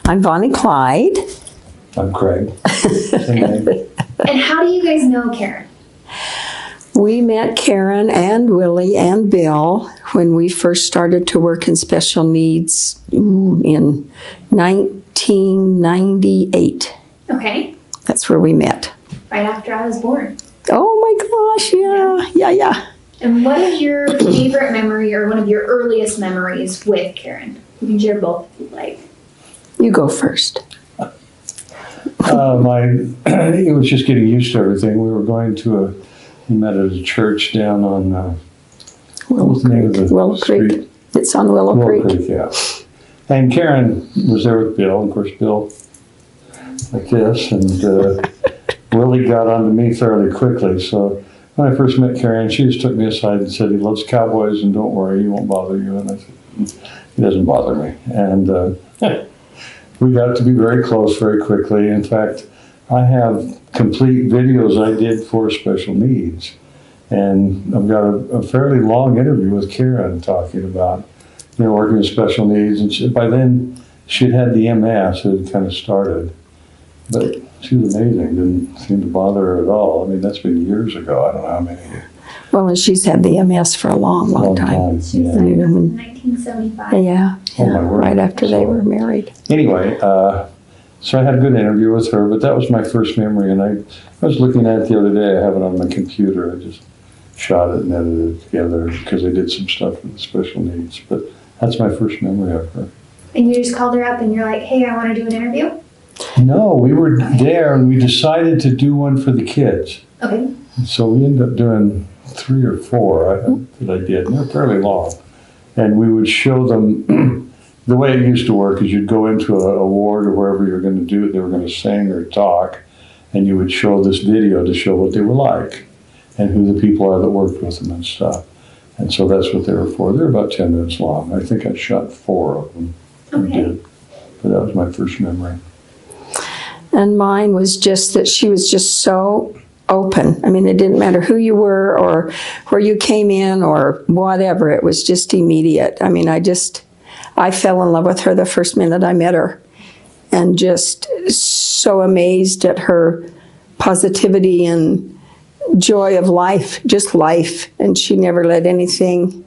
I'm Bonnie Clyde. I'm Craig. And how do you guys know Karen? We met Karen and Willie and Bill when we first started to work in special needs in 1998. Okay, That's where we met. right after I was born. Oh my gosh, yeah. And what is your favorite memory or one of your earliest memories with Karen? You can share both if you'd like. You go first. It was just getting used to everything. We were going to we met at a church down on, what was the name of the Willow street? Creek. It's on Willow Creek. Yeah. And Karen was there with Bill, of course, Bill like this, and Willie got onto me fairly quickly. So when I first met Karen, she just took me aside and said, he loves cowboys, and don't worry, he won't bother you. And I said, he doesn't bother me. And we got to be very close very quickly. In fact, I have complete videos I did for special needs. And I've got a fairly long interview with Karen talking about, working with special needs. And by then, she'd had the MS, it had kind of started. But she was amazing, didn't seem to bother her at all. I mean, that's been years ago, I don't know how many. Well, and she's had the MS for a long time. She was Yeah. in 1975. Yeah, Oh, my word. right after they So- were married. Anyway, so I had a good interview with her, but that was my first memory. And I was looking at it the other day. I have it on my computer. I just shot it and edited it together because I did some stuff with the special needs. But that's my first memory of her. And you just called her up and you're like, hey, I want to do an interview? No, we were there and we decided to do one for the kids. Okay. So we ended up doing 3 or 4 that I did. And they're fairly long. And we would show them. The way it used to work is you'd go into a ward or wherever you're going to do it, they were going to sing or talk, and you would show this video to show what they were like and who the people are that worked with them and stuff. And so that's what they were for. They're about 10 minutes long. I think I shot 4 of them. I Okay. did. But that was my first memory. And mine was just that she was just so open. I mean, it didn't matter who you were or where you came in or whatever. It was just immediate. I mean, I fell in love with her the first minute I met her, and just so amazed at her positivity and joy of life, just life. And she never let anything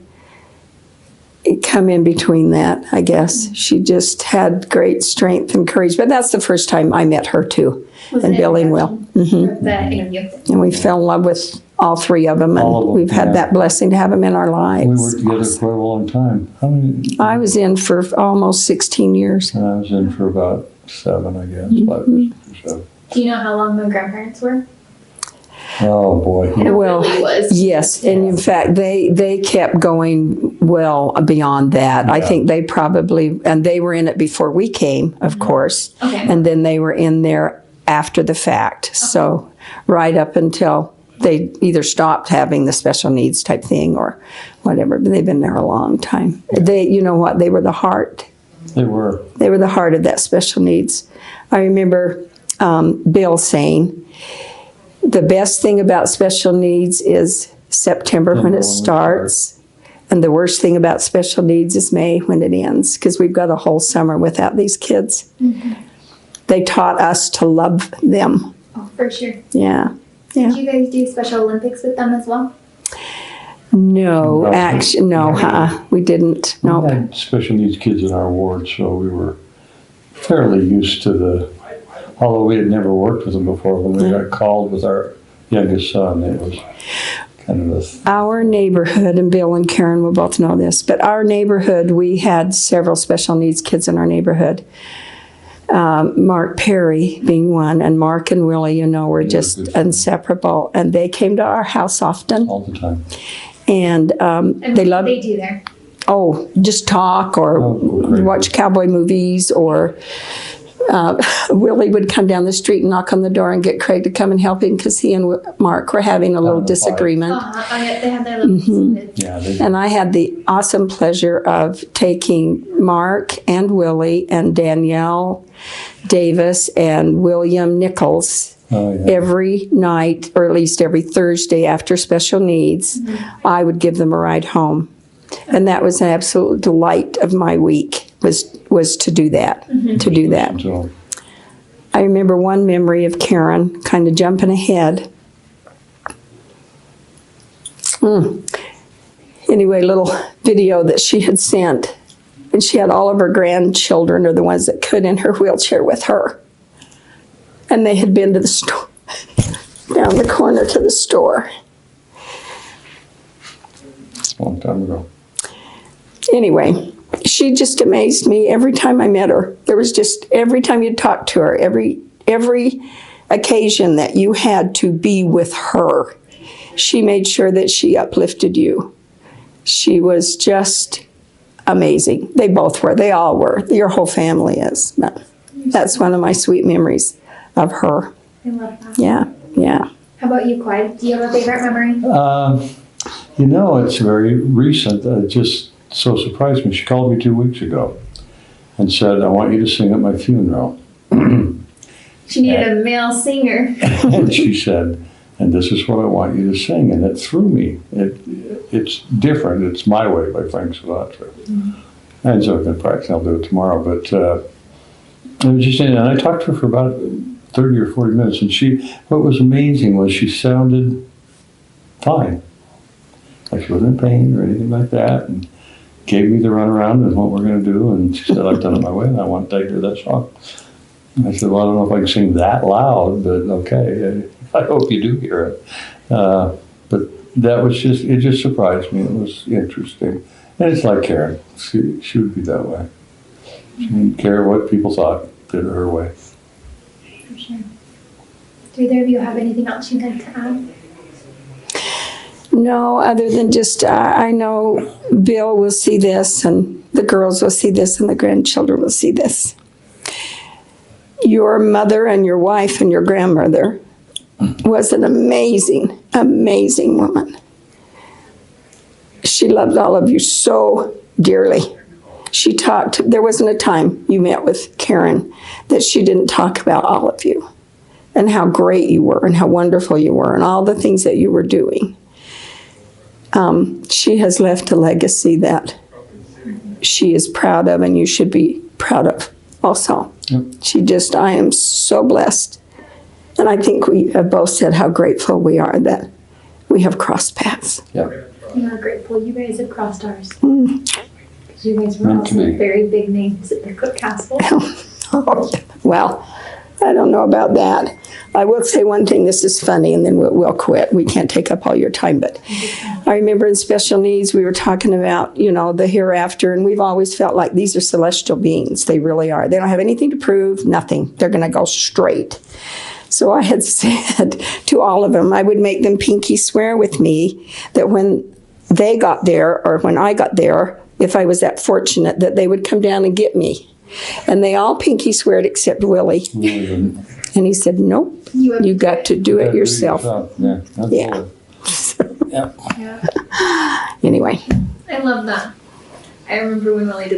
come in between that, I guess. She just had great strength and courage. But that's the first time I met her too, Was and it Bill and Will. for the interview? And we fell in love with all 3 of them, and All of them, we've had yeah. that blessing to have them in our We lives. worked together for a long time. How many? I was in for almost 16 years. And I was in for about 7, I guess, 5 or 7. Do you know how long my grandparents were? Oh, boy. I know Well, Billy was. Yes, and in fact, they kept going well beyond that. I Yeah. think they probably, and they were in it before we came, of course, Okay. and then they were in there after the fact. So right up until they either stopped having the special needs type thing or whatever, but they've been there a long time. They, you know what, they were the heart. They were. They were the heart of that special needs. I remember Bill saying, the best thing about special needs is September when it starts, and the worst thing about special needs is May when it ends, because we've got a whole summer without these kids. They taught us to love them. Oh, for sure. Yeah. Did you guys do Special Olympics with them as well? No, No. actually, no, we didn't. We No. had special needs kids in our ward, so we were fairly used to although we had never worked with them before, when we got called with our youngest son, it was kind of Our neighborhood, and Bill and Karen will both know this, but our neighborhood, we had several special needs kids in our neighborhood. Mark Perry being one, and Mark and Willie, were just good. inseparable, and they came to our house often, all the time. and And they what loved, did they do there? just talk or Oh, great. watch cowboy movies, or Willie would come down the street and knock on the door and get Craig to come and help him because he and Mark were having a little fight. disagreement. They had their little Yeah, they And I had the awesome pleasure of taking Mark and Willie and Danielle Davis and William Nichols oh, yeah. every night, or at least every Thursday after special needs. I would give them a ride home. And that was an absolute delight of my week. was to do that, to do that. So, I remember one memory of Karen, kind of jumping ahead. Anyway, little video that she had sent. And she had all of her grandchildren, or the ones that could, in her wheelchair with her. And they had been to the store, down the corner to the store. a long time ago. Anyway, she just amazed me every time I met her. There was just, every time you talked to her, every occasion that you had to be with her, she made sure that she uplifted you. She was just amazing. They both were. They all were. Your whole family is. But that's one of my sweet memories of her. I love that. Yeah, yeah. How about you, Clyde? Do you have a favorite memory? You know, it's very recent. It just so surprised me. She called me 2 weeks ago and said, I want you to sing at my funeral. She needed a male singer. And she said, and this is what I want you to sing. And it threw me. It's different. It's My Way by Frank Sinatra. And so I've been practicing. I'll do it tomorrow. But it was just, and I talked to her for about 30 or 40 minutes. And what was amazing was she sounded fine. Like she wasn't in pain or anything like that. And gave me the runaround and what we're going to do. And she said, I've done it my way and I want to hear that song. And I said, well, I don't know if I can sing that loud, but okay. I hope you do hear it. But that was it just surprised me. It was interesting. And it's like Karen. She would be that way. She didn't care what people thought, did it her way. For sure. Do either of you have anything else you'd like to add? No, other than just, I know Bill will see this, and the girls will see this, and the grandchildren will see this. Your mother and your wife and your grandmother was an amazing, amazing woman. She loved all of you so dearly. There wasn't a time you met with Karen that she didn't talk about all of you and how great you were and how wonderful you were and all the things that you were doing. She has left a legacy that she is proud of and you should be proud of also. Yep. I am so blessed. And I think we have both said how grateful we are that we have crossed paths. Yeah. We are grateful you guys have crossed ours. Because you guys were also very big names at the Cook Castle. Well, I don't know about that. I will say one thing, this is funny, and then we'll quit. We can't take up all your time, but I remember in special needs, we were talking about, the hereafter, and we've always felt like these are celestial beings. They really are. They don't have anything to prove, nothing. They're going to go straight. So I had said to all of them, I would make them pinky swear with me that when they got there, or when I got there, if I was that fortunate, that they would come down and get me. And they all pinky sweared except Willie. And he said, nope, you got to do it yourself. Yeah. Yeah. Yeah. Yeah. Anyway. I love that. I remember when Willie did that.